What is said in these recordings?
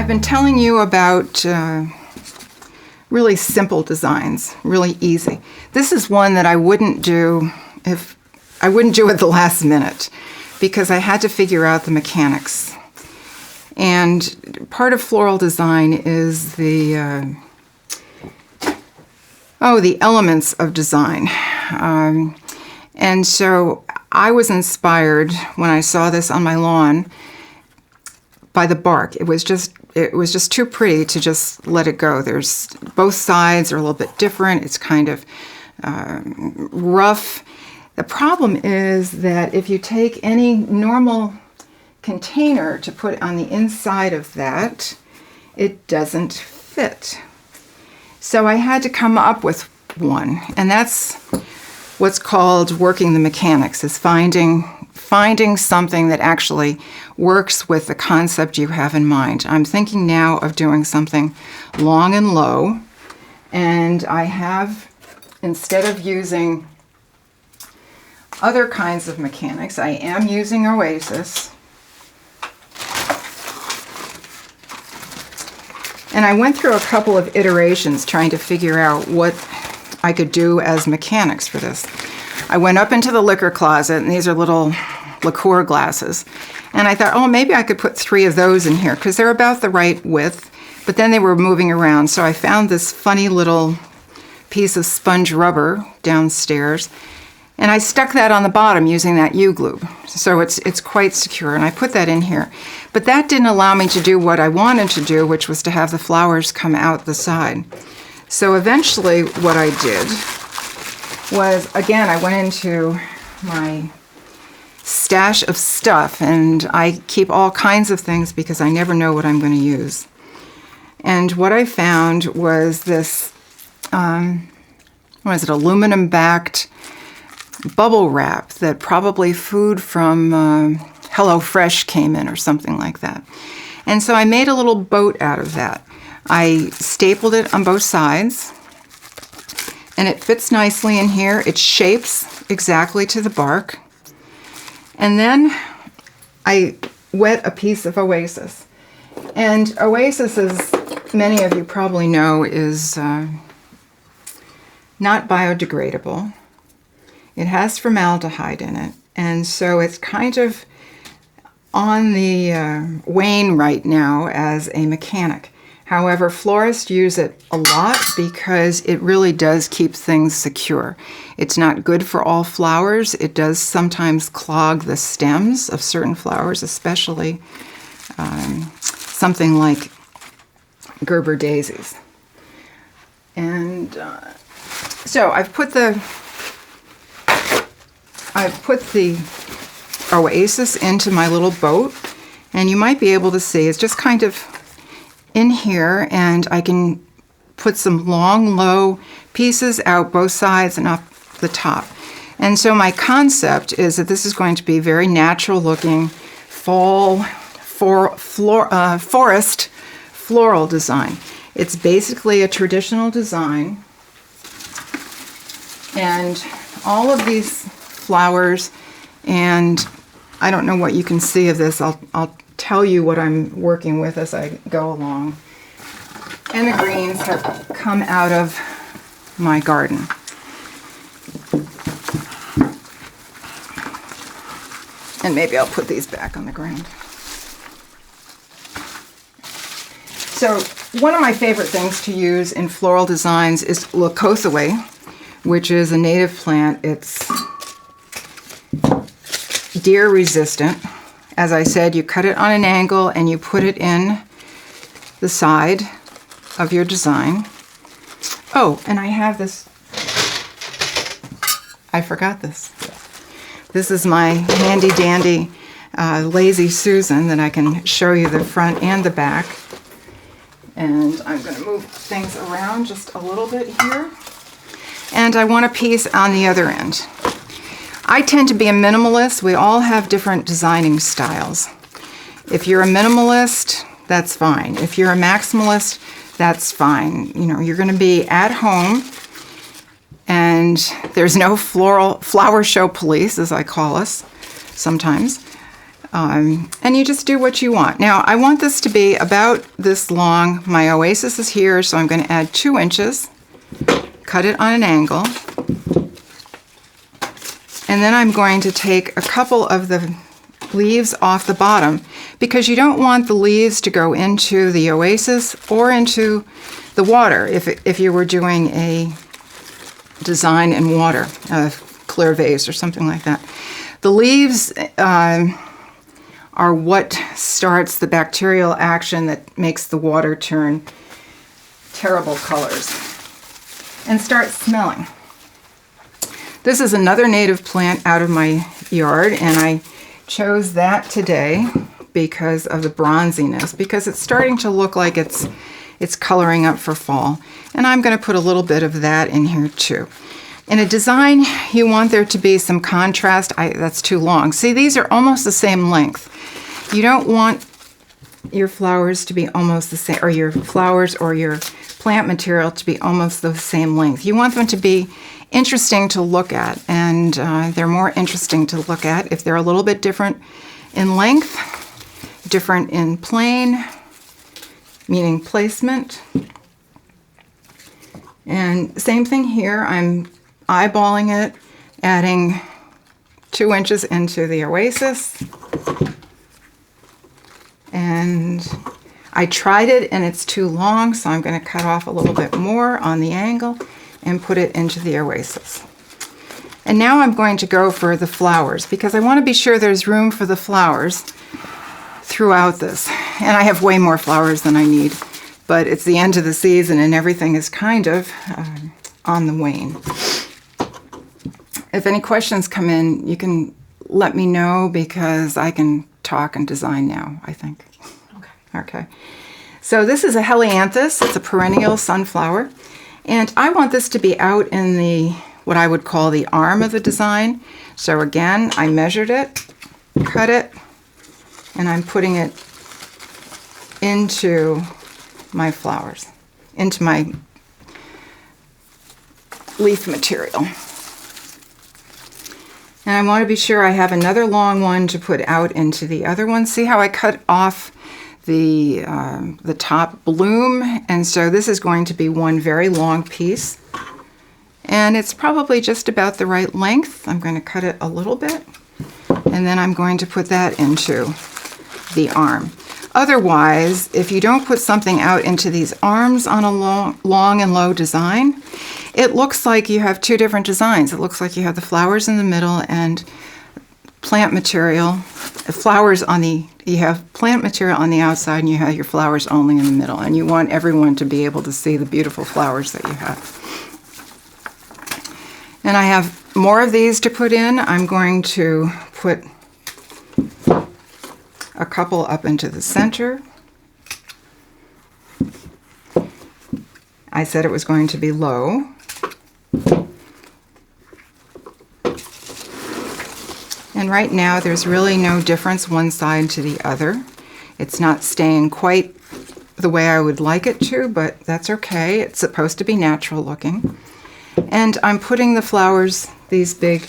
I've been telling you about really simple designs, really easy. This is one that I wouldn't do at the last minute because I had to figure out the mechanics. And part of floral design is the elements of design. And so I was inspired when I saw this on my lawn by the bark. It was just too pretty to just let it go. There's both sides are a little bit different. It's kind of rough. The problem is that if you take any normal container to put on the inside of that, it doesn't fit. So I had to come up with one, and that's what's called working the mechanics, is finding something that actually works with the concept you have in mind. I'm thinking now of doing something long and low, and I have, instead of using other kinds of mechanics, I am using Oasis. And I went through a couple of iterations trying to figure out what I could do as mechanics for this. I went up into the liquor closet, and these are little liqueur glasses. And I thought, oh, maybe I could put 3 of those in here because they're about the right width, but then they were moving around. So I found this funny little piece of sponge rubber downstairs, and I stuck that on the bottom using that U-glue. So it's quite secure, and I put that in here. But that didn't allow me to do what I wanted to do, which was to have the flowers come out the side. So eventually what I did was, again, I went into my stash of stuff, and I keep all kinds of things because I never know what I'm going to use. And what I found was this, aluminum-backed bubble wrap that probably food from HelloFresh came in or something like that. And so I made a little boat out of that. I stapled it on both sides, and it fits nicely in here. It shapes exactly to the bark. And then I wet a piece of Oasis. And Oasis, as many of you probably know, is not biodegradable. It has formaldehyde in it, and so it's kind of on the wane right now as a mechanic. However, florists use it a lot because it really does keep things secure. It's not good for all flowers. It does sometimes clog the stems of certain flowers, especially something like Gerber daisies. And so I've put the Oasis into my little boat, and you might be able to see it's just kind of in here, and I can put some long, low pieces out both sides and up the top. And so my concept is that this is going to be very natural looking fall forest floral design. It's basically a traditional design, and all of these flowers, and I don't know what you can see of this. I'll tell you what I'm working with as I go along. And the greens have come out of my garden. And maybe I'll put these back on the ground. So one of my favorite things to use in floral designs is Leucothea, which is a native plant. It's deer resistant. As I said, you cut it on an angle and you put it in the side of your design. Oh, and I have this. I forgot this. This is my handy dandy Lazy Susan that I can show you the front and the back. And I'm going to move things around just a little bit here. And I want a piece on the other end. I tend to be a minimalist. We all have different designing styles. If you're a minimalist, that's fine. If you're a maximalist, that's fine. You know, you're going to be at home, and there's no flower show police, as I call us sometimes. And you just do what you want. Now, I want this to be about this long. My oasis is here, so I'm going to add 2 inches, cut it on an angle, and then I'm going to take a couple of the leaves off the bottom, because you don't want the leaves to go into the oasis or into the water if you were doing a design in water, a clear vase or something like that. The leaves are what starts the bacterial action that makes the water turn terrible colors and start smelling. This is another native plant out of my yard, and I chose that today because of the bronziness, because it's starting to look like it's coloring up for fall. And I'm going to put a little bit of that in here too. In a design, you want there to be some contrast. That's too long. See, these are almost the same length. You don't want your flowers to be almost the same, or your flowers or your plant material to be almost the same length. You want them to be interesting to look at, and they're more interesting to look at if they're a little bit different in length, different in plane, meaning placement. And same thing here, I'm eyeballing it, adding 2 inches into the oasis. And I tried it and it's too long, so I'm going to cut off a little bit more on the angle and put it into the oasis. And now I'm going to go for the flowers, because I want to be sure there's room for the flowers throughout this. And I have way more flowers than I need, but it's the end of the season and everything is kind of on the wane. If any questions come in, you can let me know, because I can talk and design now, I think. Okay. So this is a helianthus. It's a perennial sunflower. And I want this to be out in the, what I would call the arm of the design. So again, I measured it, cut it, and I'm putting it into my flowers, into my leaf material. And I want to be sure I have another long one to put out into the other one. See how I cut off the top bloom? And so this is going to be one very long piece. And it's probably just about the right length. I'm going to cut it a little bit. And then I'm going to put that into the arm. Otherwise, if you don't put something out into these arms on a long and low design, it looks like you have 2 different designs. It looks like you have the flowers in the middle and plant material. You have plant material on the outside, and you have your flowers only in the middle. And you want everyone to be able to see the beautiful flowers that you have. And I have more of these to put in. I'm going to put a couple up into the center. I said it was going to be low. And right now there's really no difference one side to the other. It's not staying quite the way I would like it to, but that's okay. It's supposed to be natural looking. And I'm putting the flowers, these big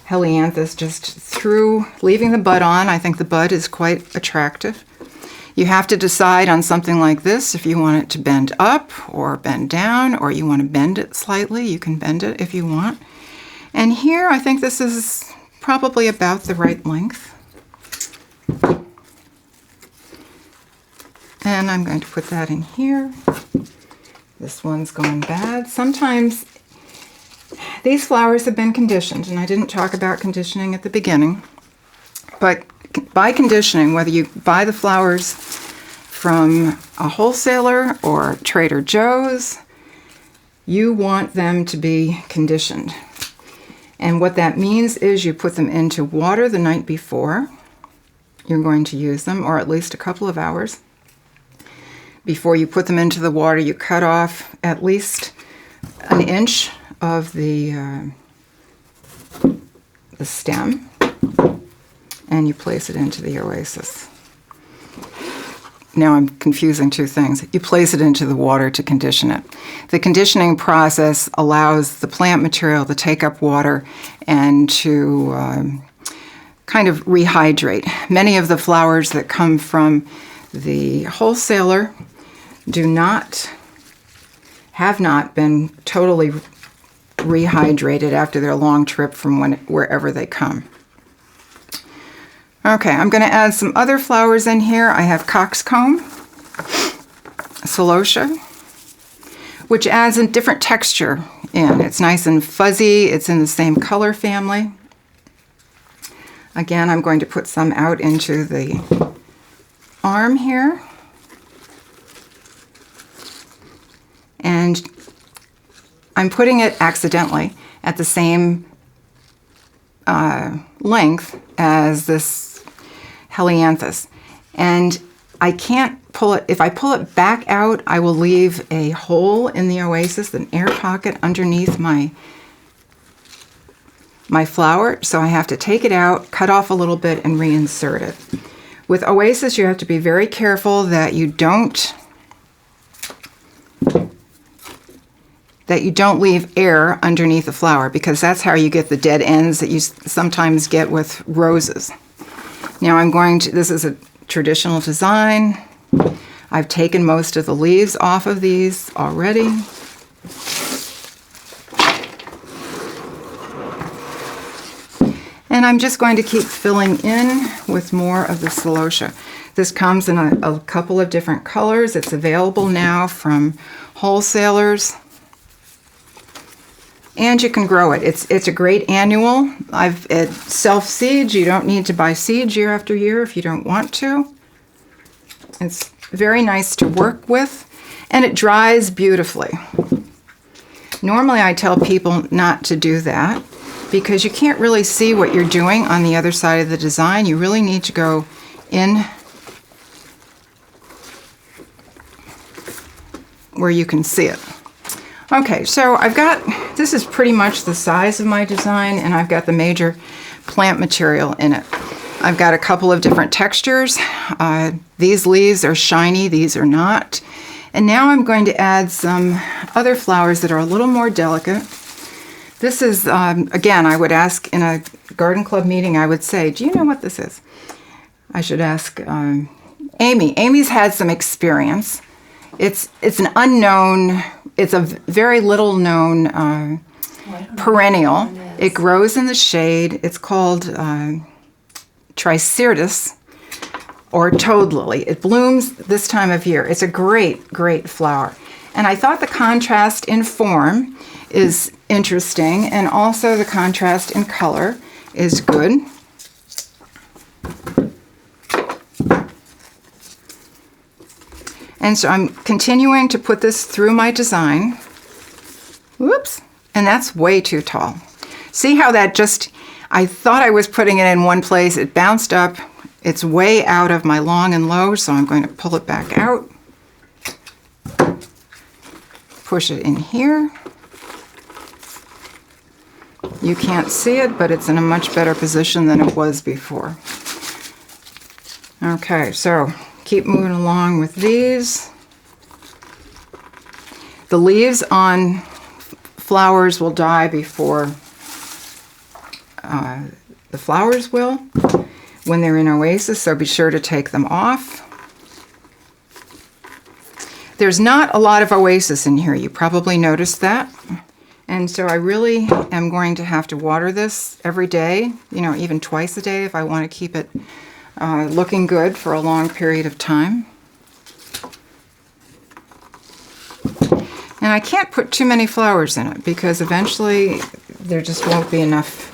helianthus, just through, leaving the bud on. I think the bud is quite attractive. You have to decide on something like this if you want it to bend up or bend down, or you want to bend it slightly. You can bend it if you want. And here I think this is probably about the right length. And I'm going to put that in here. This one's going bad. Sometimes these flowers have been conditioned, and I didn't talk about conditioning at the beginning, but by conditioning, whether you buy the flowers from a wholesaler or Trader Joe's, you want them to be conditioned. And what that means is you put them into water the night before you're going to use them, or at least a couple of hours. Before you put them into the water, you cut off at least an inch of the stem, and you place it into the oasis. Now I'm confusing 2 things. You place it into the water to condition it. The conditioning process allows the plant material to take up water and to kind of rehydrate. Many of the flowers that come from the wholesaler have not been totally rehydrated after their long trip from wherever they come. Okay, I'm going to add some other flowers in here. I have coxcomb, celosia, which adds a different texture in. It's nice and fuzzy. It's in the same color family. Again, I'm going to put some out into the arm here. And I'm putting it accidentally at the same length as this helianthus. And I can't pull it. If I pull it back out, I will leave a hole in the oasis, an air pocket underneath my flower. So I have to take it out, cut off a little bit, and reinsert it. With oasis, you have to be very careful that you don't leave air underneath the flower, because that's how you get the dead ends that you sometimes get with roses. Now this is a traditional design. I've taken most of the leaves off of these already. And I'm just going to keep filling in with more of the celosia. This comes in a couple of different colors. It's available now from wholesalers. And you can grow it. It's a great annual. It self-seeds. You don't need to buy seeds year after year if you don't want to. It's very nice to work with, and it dries beautifully. Normally I tell people not to do that because you can't really see what you're doing on the other side of the design. You really need to go in where you can see it. Okay, so this is pretty much the size of my design, and I've got the major plant material in it. I've got a couple of different textures. These leaves are shiny, these are not. And now I'm going to add some other flowers that are a little more delicate. This is, again, I would ask in a garden club meeting, I would say, do you know what this is? I should ask Amy. Amy's had some experience. It's an unknown, it's a very little known perennial. It grows in the shade. It's called Tricertus, or toad lily. It blooms this time of year. It's a great, great flower. And I thought the contrast in form is interesting, and also the contrast in color is good. And so I'm continuing to put this through my design. Whoops, and that's way too tall. See how that I thought I was putting it in one place, it bounced up. It's way out of my long and low, so I'm going to pull it back out. Push it in here. You can't see it, but it's in a much better position than it was before. Okay, so keep moving along with these. The leaves on flowers will die before the flowers will when they're in oasis, so be sure to take them off. There's not a lot of oasis in here. You probably noticed that. And so I really am going to have to water this every day, even twice a day if I want to keep it looking good for a long period of time. And I can't put too many flowers in it because eventually there just won't be enough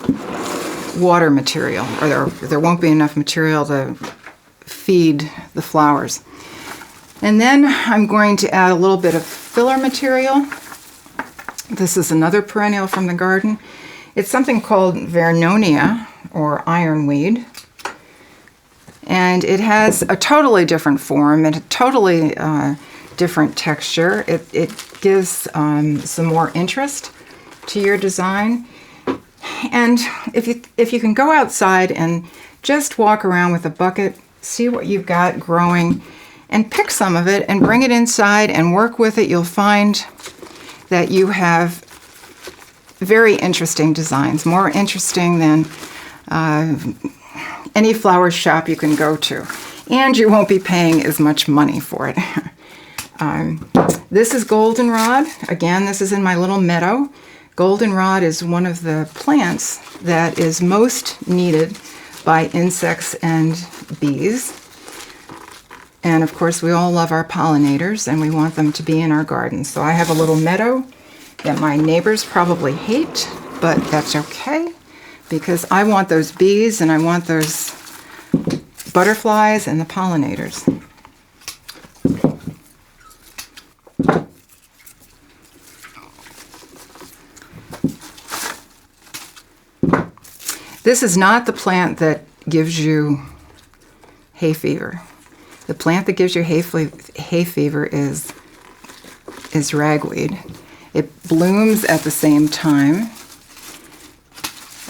water material, or there won't be enough material to feed the flowers. And then I'm going to add a little bit of filler material. This is another perennial from the garden. It's something called Vernonia, or ironweed. And it has a totally different form and a totally different texture. It gives some more interest to your design. And if you can go outside and just walk around with a bucket, see what you've got growing, and pick some of it and bring it inside and work with it, you'll find that you have very interesting designs, more interesting than any flower shop you can go to. And you won't be paying as much money for it. This is goldenrod. Again, this is in my little meadow. Goldenrod is one of the plants that is most needed by insects and bees. And of course, we all love our pollinators and we want them to be in our gardens. So I have a little meadow that my neighbors probably hate, but that's okay because I want those bees and I want those butterflies and the pollinators. This is not the plant that gives you hay fever. The plant that gives you hay fever is ragweed. It blooms at the same time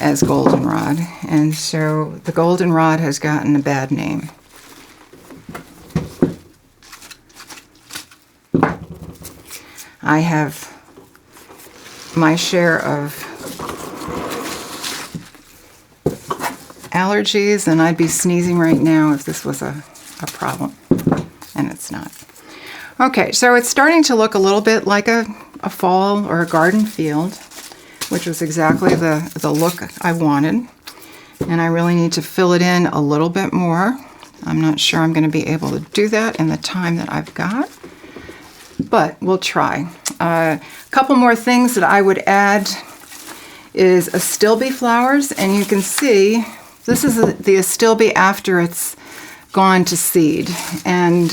as goldenrod, and so the goldenrod has gotten a bad name. I have my share of allergies, and I'd be sneezing right now if this was a problem, and it's not. Okay, so it's starting to look a little bit like a fall or a garden field, which was exactly the look I wanted, and I really need to fill it in a little bit more. I'm not sure I'm going to be able to do that in the time that I've got, but we'll try. A couple more things that I would add is astilbe flowers, and you can see this is the astilbe after it's gone to seed, and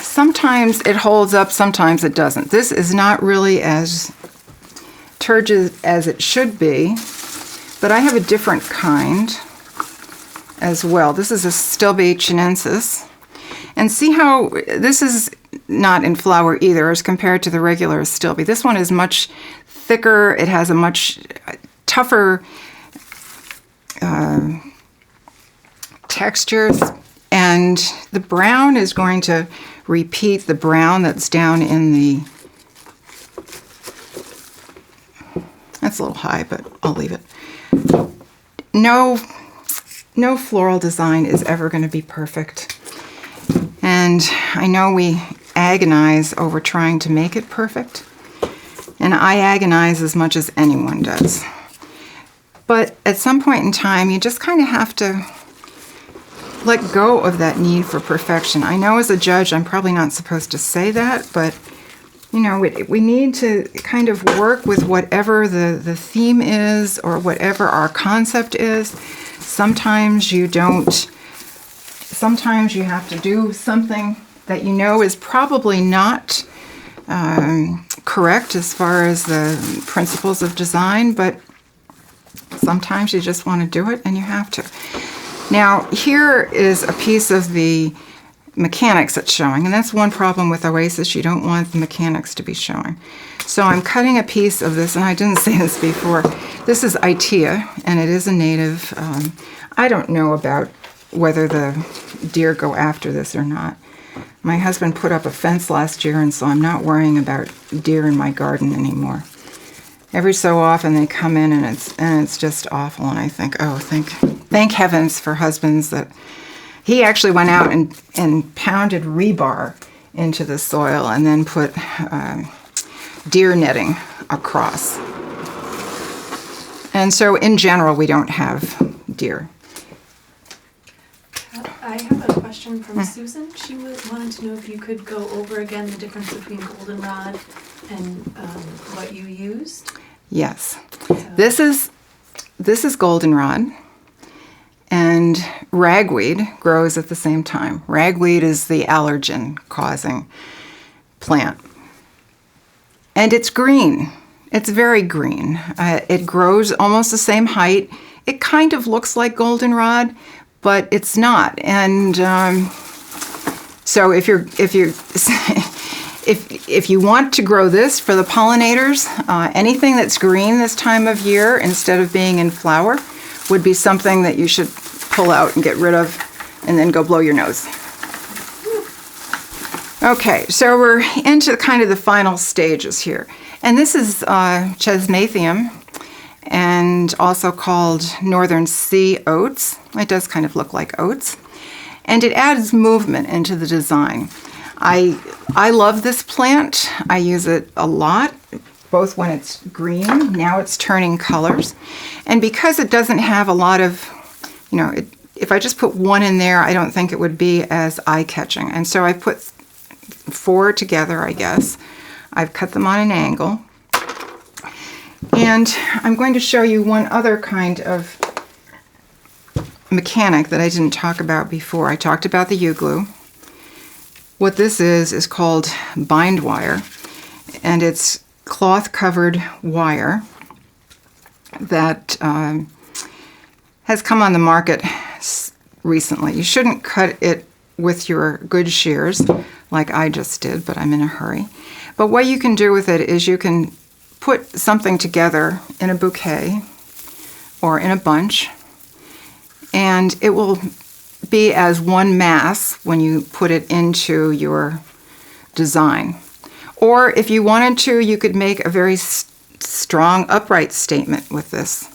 sometimes it holds up, sometimes it doesn't. This is not really as turgid as it should be, but I have a different kind as well. This is astilbe chinensis, and see how this is not in flower either as compared to the regular astilbe. This one is much thicker, it has a much tougher texture, and the brown is going to repeat the brown that's down in the, that's a little high, but I'll leave it. No floral design is ever going to be perfect, and I know we agonize over trying to make it perfect, and I agonize as much as anyone does. But at some point in time, you just kind of have to let go of that need for perfection. I know as a judge, I'm probably not supposed to say that, but you know, we need to kind of work with whatever the theme is or whatever our concept is. Sometimes you don't, sometimes you have to do something that you know is probably not correct as far as the principles of design, but sometimes you just want to do it and you have to. Now, here is a piece of the mechanics that's showing, and that's one problem with Oasis. You don't want the mechanics to be showing. So I'm cutting a piece of this, and I didn't say this before. This is Itea, and it is a native. I don't know about whether the deer go after this or not. My husband put up a fence last year, and so I'm not worrying about deer in my garden anymore. Every so often they come in and it's just awful, and I think, oh, thank heavens for husbands that he actually went out and pounded rebar into the soil and then put deer netting across. And so in general we don't have deer. I have a question from Susan. She wanted to know if you could go over again the difference between goldenrod and what you used. Yes. So. This is goldenrod, and ragweed grows at the same time. Ragweed is the allergen causing plant. And it's green. It's very green. It grows almost the same height. It kind of looks like goldenrod, but it's not. And so if you want to grow this for the pollinators, anything that's green this time of year instead of being in flower would be something that you should pull out and get rid of and then go blow your nose. Okay, so we're into kind of the final stages here. And this is Chesmathium, and also called Northern Sea Oats. It does kind of look like oats. And it adds movement into the design. I love this plant. I use it a lot, both when it's green, now it's turning colors. And because it doesn't have a lot of, if I just put one in there, I don't think it would be as eye-catching. And so I put 4 together, I guess. I've cut them on an angle. And I'm going to show you one other kind of mechanic that I didn't talk about before. I talked about the U-glue. What this is called bind wire, and it's cloth-covered wire that has come on the market recently. You shouldn't cut it with your good shears like I just did, but I'm in a hurry. But what you can do with it is you can put something together in a bouquet or in a bunch, and it will be as one mass when you put it into your design. Or if you wanted to, you could make a very strong upright statement with this.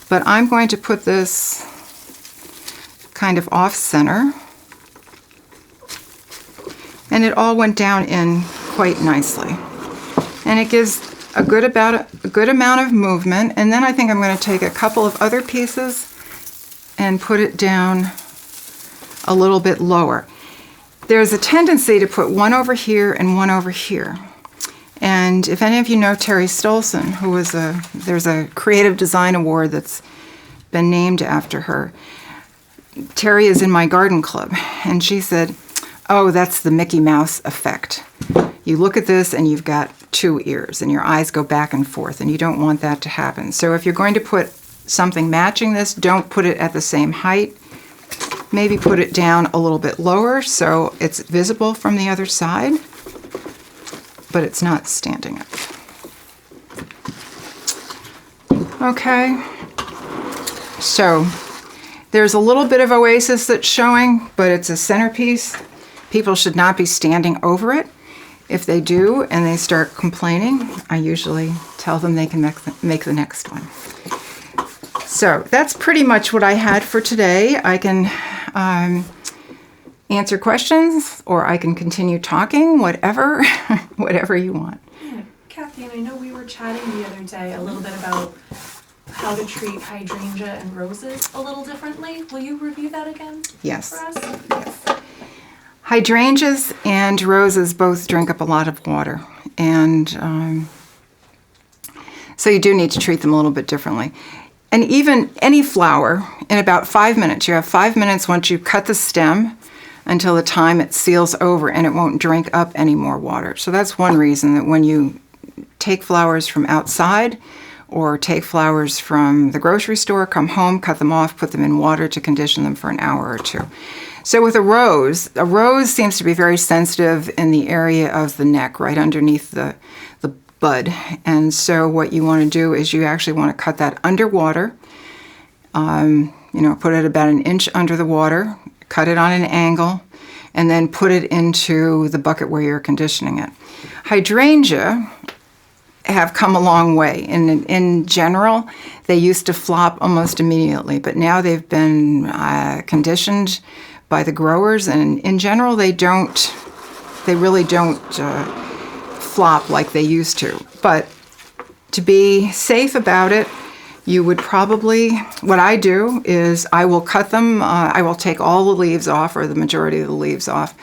But I'm going to put this kind of off center, and it all went down in quite nicely. And it gives a good amount of movement. And then I think I'm going to take a couple of other pieces and put it down a little bit lower. There's a tendency to put one over here and one over here. And if any of you know Terry Stolson, there's a creative design award that's been named after her. Terry is in my garden club, and she said, "Oh, that's the Mickey Mouse effect. You look at this and you've got 2 ears and your eyes go back and forth, and you don't want that to happen. So if you're going to put something matching this, don't put it at the same height. Maybe put it down a little bit lower so it's visible from the other side, but it's not standing up." Okay, so there's a little bit of oasis that's showing, but it's a centerpiece. People should not be standing over it. If they do and they start complaining, I usually tell them they can make the next one. So that's pretty much what I had for today. I can answer questions, or I can continue talking, whatever, whatever you want. Yeah. Cathy, and I know we were chatting the other day a little bit about how to treat hydrangea and roses a little differently. Will you review that again Yes. for us? Yes. Hydrangeas and roses both drink up a lot of water, and so you do need to treat them a little bit differently. And even any flower, in about 5 minutes, you have 5 minutes once you cut the stem until the time it seals over and it won't drink up any more water. So that's one reason that when you take flowers from outside or take flowers from the grocery store, come home, cut them off, put them in water to condition them for an hour or 2. So with a rose seems to be very sensitive in the area of the neck, right underneath the bud. And so what you want to do is you actually want to cut that underwater, put it about 1 inch under the water, cut it on an angle, and then put it into the bucket where you're conditioning it. Hydrangea have come a long way. In general, they used to flop almost immediately, but now they've been conditioned by the growers, and in general, they really don't flop like they used to. But to be safe about it, you would probably, what I do is I will cut them, I will take all the leaves off, or the majority of the leaves off,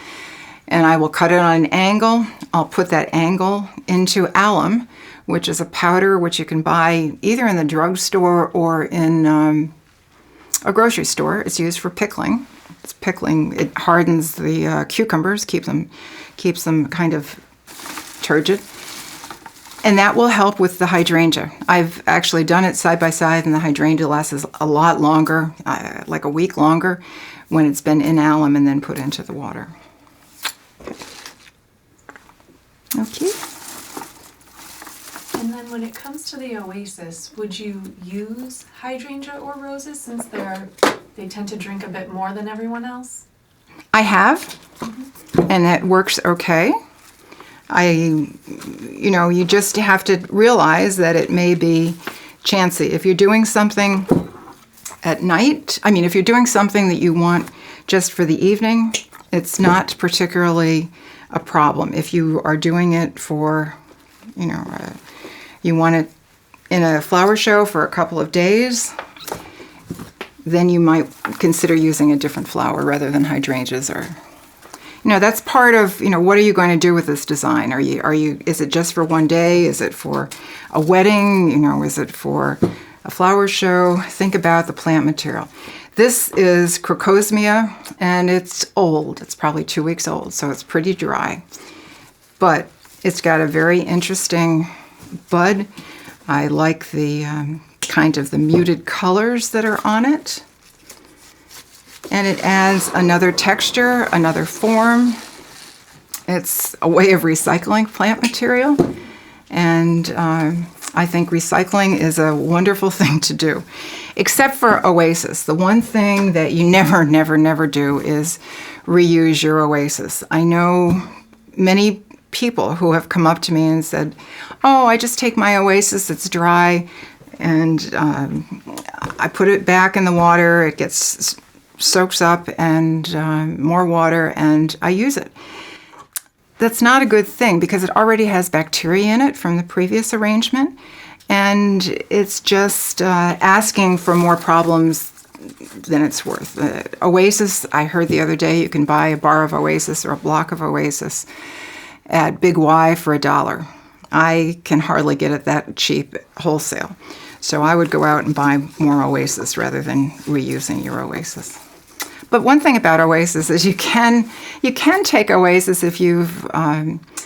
and I will cut it on an angle. I'll put that angle into alum, which is a powder which you can buy either in the drugstore or in a grocery store. It's used for pickling. It's pickling. It hardens the cucumbers, keeps them kind of turgid. And that will help with the hydrangea. I've actually done it side by side, and the hydrangea lasts a lot longer, like a week longer, when it's been in alum and then put into the water. Okay. And then when it comes to the oasis, would you use hydrangea or roses since they tend to drink a bit more than everyone else? I have, and it works okay. You just have to realize that it may be chancy. If you're doing something at night, if you're doing something that you want just for the evening, it's not particularly a problem. If you are doing it for, you want it in a flower show for a couple of days, then you might consider using a different flower rather than hydrangeas. Or, that's part of, what are you going to do with this design? Is it just for one day? Is it for a wedding? Is it for a flower show? Think about the plant material. This is crocosmia, and it's old. It's probably 2 weeks old, so it's pretty dry. But it's got a very interesting bud. I like the kind of the muted colors that are on it. And it adds another texture, another form. It's a way of recycling plant material. And I think recycling is a wonderful thing to do. Except for oasis. The one thing that you never, never, never do is reuse your oasis. I know many people who have come up to me and said, oh, I just take my oasis, it's dry, and I put it back in the water, it gets soaks up and more water, and I use it. That's not a good thing because it already has bacteria in it from the previous arrangement, and it's just asking for more problems than it's worth. Oasis, I heard the other day, you can buy a bar of Oasis or a block of Oasis at Big Y for $1. I can hardly get it that cheap wholesale. So I would go out and buy more Oasis rather than reusing your Oasis. But one thing about Oasis is you can take Oasis if you've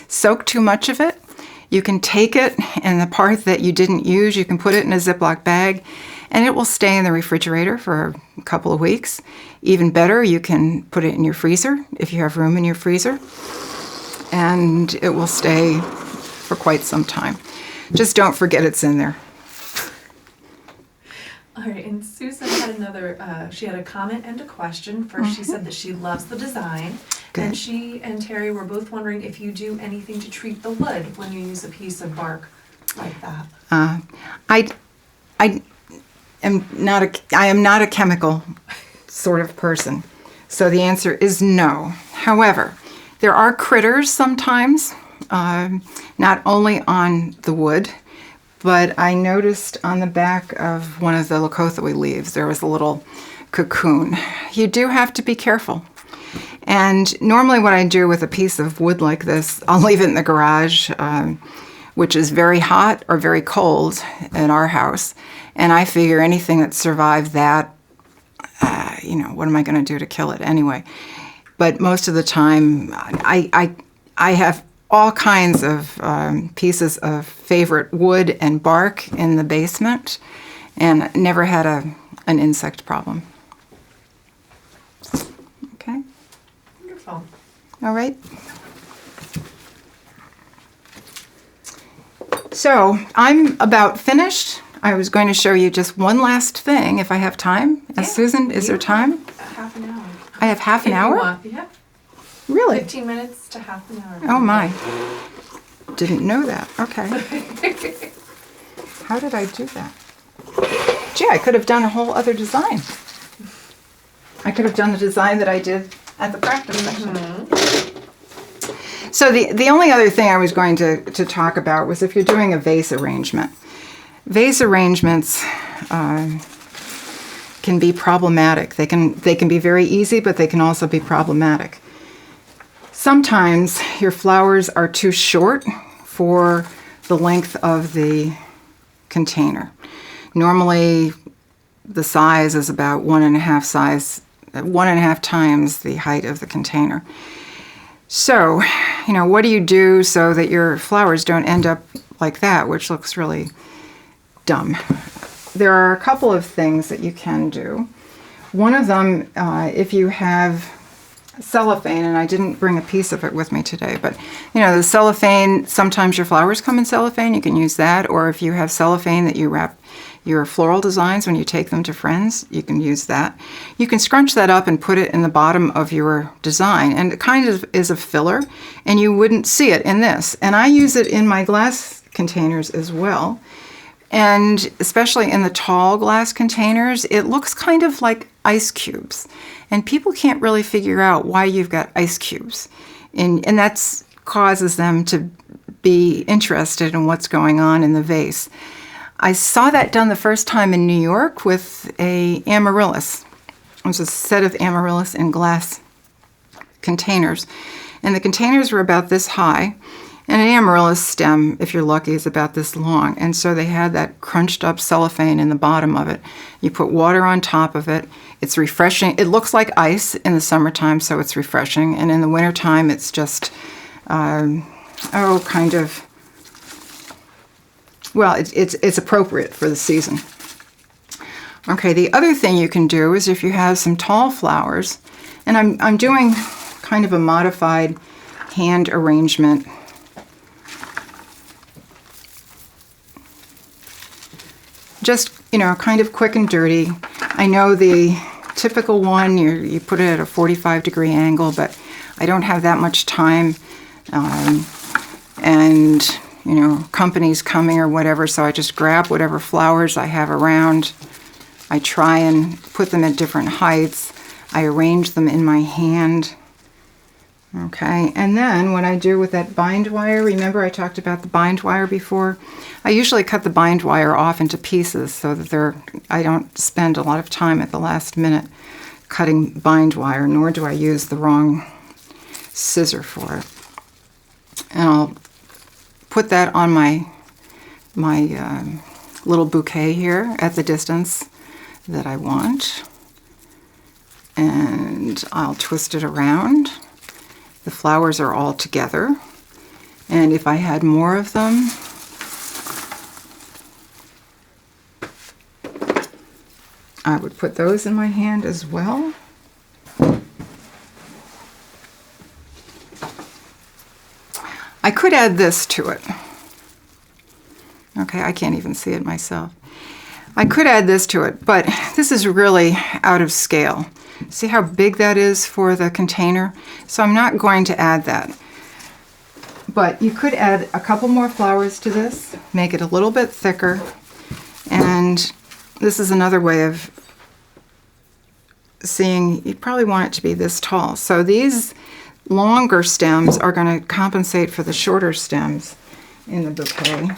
soaked too much of it. You can take it, and the part that you didn't use, you can put it in a Ziploc bag, and it will stay in the refrigerator for a couple of weeks. Even better, you can put it in your freezer if you have room in your freezer, and it will stay for quite some time. Just don't forget it's in there. All right, and Susan had another, she had a comment and a question. First, she said that she loves the design. Good. And she and Terry were both wondering if you do anything to treat the wood when you use a piece of bark like that. I am not a chemical sort of person. So the answer is no. However, there are critters sometimes, not only on the wood, but I noticed on the back of one of the Leucothoe leaves, there was a little cocoon. You do have to be careful. And normally what I do with a piece of wood like this, I'll leave it in the garage, which is very hot or very cold in our house. And I figure anything that survived that, what am I going to do to kill it anyway? But most of the time, I have all kinds of pieces of favorite wood and bark in the basement, and never had an insect problem. Okay. Wonderful. All right. So I'm about finished. I was going to show you just one last thing if I have time. Susan, is there time? Half an hour. I have half an hour? You want. Yep. Really? 15 minutes to half an hour. Oh my. Didn't know that. Okay. How did I do that? Gee, I could have done a whole other design. I could have done the design that I did at the practice session. So the only other thing I was going to talk about was if you're doing a vase arrangement. Vase arrangements can be problematic. They can be very easy, but they can also be problematic. Sometimes your flowers are too short for the length of the container. Normally, the size is about 1.5 times the height of the container. So, what do you do so that your flowers don't end up like that, which looks really dumb? There are a couple of things that you can do. One of them, if you have cellophane, and I didn't bring a piece of it with me today, but the cellophane, sometimes your flowers come in cellophane, you can use that, or if you have cellophane that you wrap your floral designs when you take them to friends, you can use that. You can scrunch that up and put it in the bottom of your design, and it kind of is a filler, and you wouldn't see it in this. And I use it in my glass containers as well. And especially in the tall glass containers, it looks kind of like ice cubes. And people can't really figure out why you've got ice cubes. And that causes them to be interested in what's going on in the vase. I saw that done the first time in New York with a amaryllis. It was a set of amaryllis in glass containers. And the containers were about this high. And an amaryllis stem, if you're lucky, is about this long. And so they had that crunched up cellophane in the bottom of it. You put water on top of it. It's refreshing. It looks like ice in the summertime, so it's refreshing. And in the wintertime, it's just, kind of, well, it's appropriate for the season. Okay, the other thing you can do is if you have some tall flowers, and I'm doing kind of a modified hand arrangement. Just, kind of quick and dirty. I know the typical one, you put it at a 45-degree angle, but I don't have that much time. And, companies coming or whatever, so I just grab whatever flowers I have around. I try and put them at different heights. I arrange them in my hand. Okay, and then what I do with that bind wire, remember I talked about the bind wire before? I usually cut the bind wire off into pieces so that I don't spend a lot of time at the last minute cutting bind wire, nor do I use the wrong scissor for it. And I'll put that on my little bouquet here at the distance that I want. And I'll twist it around. The flowers are all together, and if I had more of them, I would put those in my hand as well. I could add this to it. Okay, I can't even see it myself. I could add this to it, but this is really out of scale. See how big that is for the container? So I'm not going to add that. But you could add a couple more flowers to this, make it a little bit thicker, and this is another way of seeing, you probably want it to be this tall. So these longer stems are going to compensate for the shorter stems in the bouquet.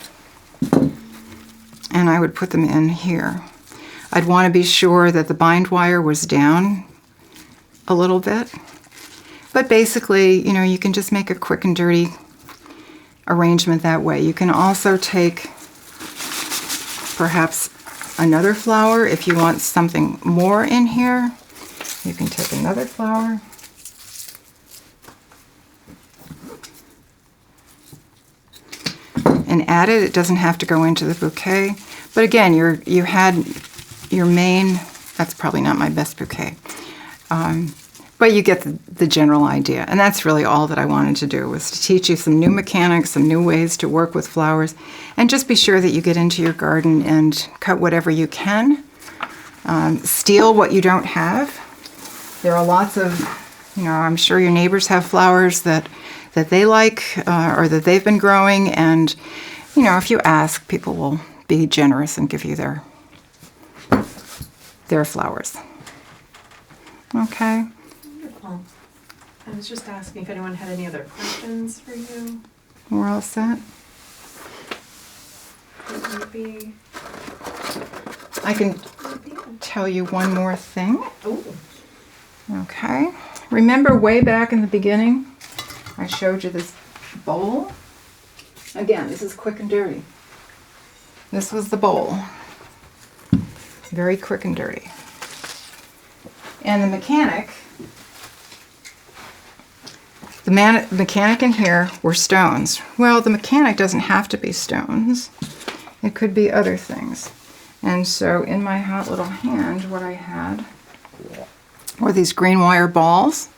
And I would put them in here. I'd want to be sure that the bind wire was down a little bit. But basically, you can just make a quick and dirty arrangement that way. You can also take perhaps another flower if you want something more in here. You can take another flower. And add it. It doesn't have to go into the bouquet. But again, you had your main, that's probably not my best bouquet. But you get the general idea. And that's really all that I wanted to do, was to teach you some new mechanics, some new ways to work with flowers, and just be sure that you get into your garden and cut whatever you can. Steal what you don't have. There are lots of, I'm sure your neighbors have flowers that they like or that they've been growing, and, if you ask, people will be generous and give you their flowers. Okay. Wonderful. I was just asking if anyone had any other questions for you. We're all set. Maybe. I can tell you one more thing. Oh. Okay. Remember way back in the beginning, I showed you this bowl? Again, this is quick and dirty. This was the bowl. Very quick and dirty. And the mechanic in here were stones. Well, the mechanic doesn't have to be stones. It could be other things. And so in my hot little hand, what I had were these green wire balls.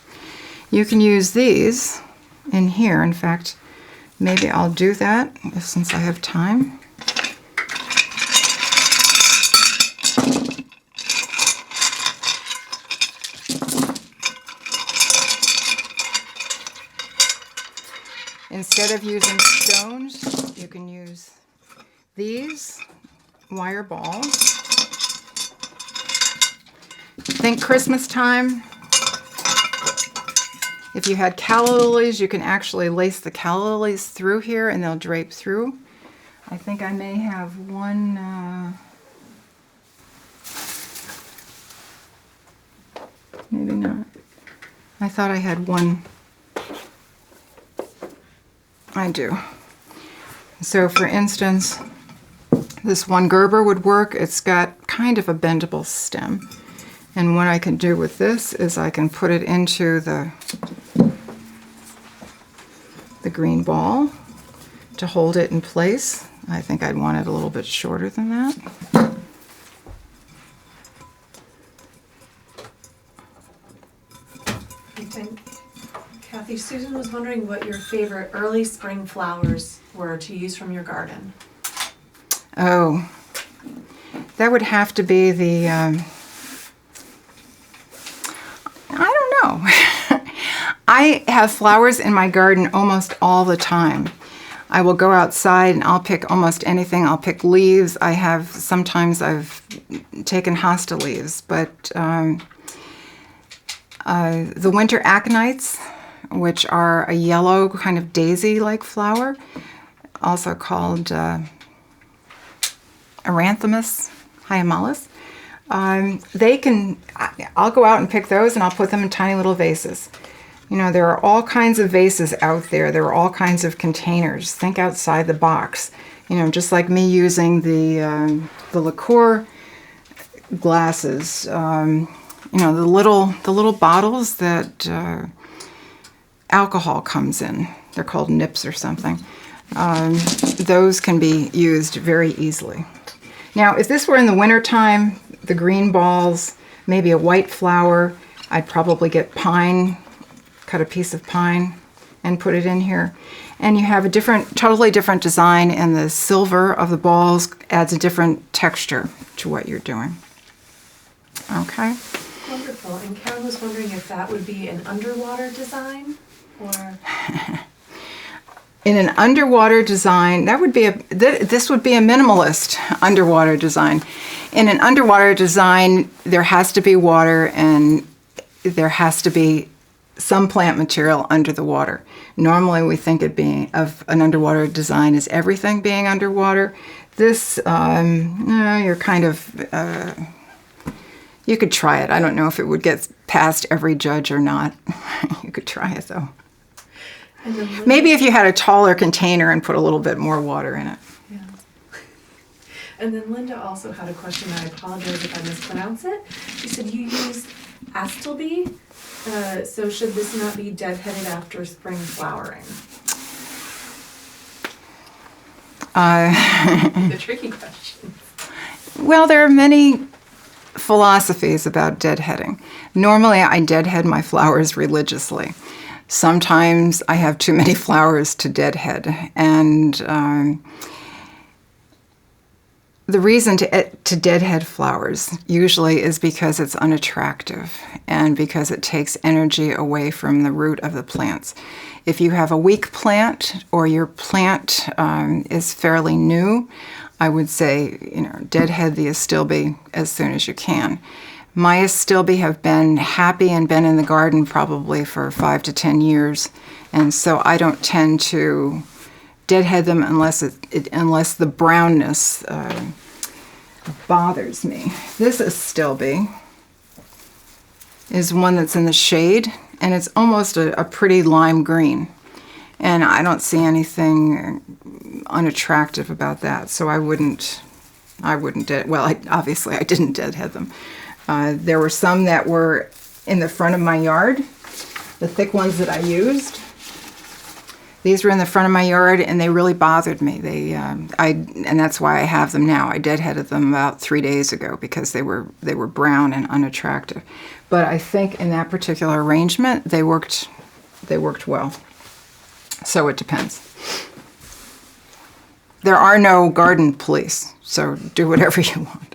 You can use these in here. In fact, maybe I'll do that since I have time. Instead of using stones, you can use these wire balls. Think Christmas time. If you had calla lilies, you can actually lace the calla lilies through here and they'll drape through. I think I may have one, maybe not. I thought I had one. I do. So for instance, this one Gerber would work. It's got kind of a bendable stem. And what I can do with this is I can put it into the green ball to hold it in place. I think I'd want it a little bit shorter than that. I think, Cathy, Susan was wondering what your favorite early spring flowers were to use from your garden. Oh, that would have to be the, I don't know. I have flowers in my garden almost all the time. I will go outside and I'll pick almost anything. I'll pick leaves. Sometimes I've taken hosta leaves, but the winter aconites, which are a yellow kind of daisy-like flower, also called Eranthemus hyemalis. I'll go out and pick those and I'll put them in tiny little vases. You know, there are all kinds of vases out there. There are all kinds of containers. Think outside the box. You know, just like me using the liqueur glasses. You know, the little bottles that alcohol comes in. They're called nips or something. Those can be used very easily. Now, if this were in the wintertime, the green balls, maybe a white flower, I'd probably get pine, cut a piece of pine and put it in here. And you have a totally different design, and the silver of the balls adds a different texture to what you're doing. Okay. Wonderful. And Karen was wondering if that would be an underwater design, or... In an underwater design, this would be a minimalist underwater design. In an underwater design, there has to be water and there has to be some plant material under the water. Normally we think of an underwater design as everything being underwater. This, you're kind of, you could try it. I don't know if it would get past every judge or not. You could try it though. Maybe if you had a taller container and put a little bit more water in it. Yeah. And then Linda also had a question, and I apologize if I mispronounce it. She said you used astilbe, so should this not be deadheaded after spring flowering? The tricky question. Well, there are many philosophies about deadheading. Normally, I deadhead my flowers religiously. Sometimes I have too many flowers to deadhead, and the reason to deadhead flowers usually is because it's unattractive and because it takes energy away from the root of the plants. If you have a weak plant or your plant is fairly new, I would say, deadhead the astilbe as soon as you can. My astilbe have been happy and been in the garden probably for 5 to 10 years, and so I don't tend to deadhead them unless the brownness bothers me. This astilbe is one that's in the shade, and it's almost a pretty lime green, and I don't see anything unattractive about that, so I wouldn't obviously I didn't deadhead them. There were some that were in the front of my yard, the thick ones that I used. These were in the front of my yard and they really bothered me. And that's why I have them now. I deadheaded them about 3 days ago because they were brown and unattractive. But I think in that particular arrangement, they worked well. So it depends. There are no garden police, so do whatever you want.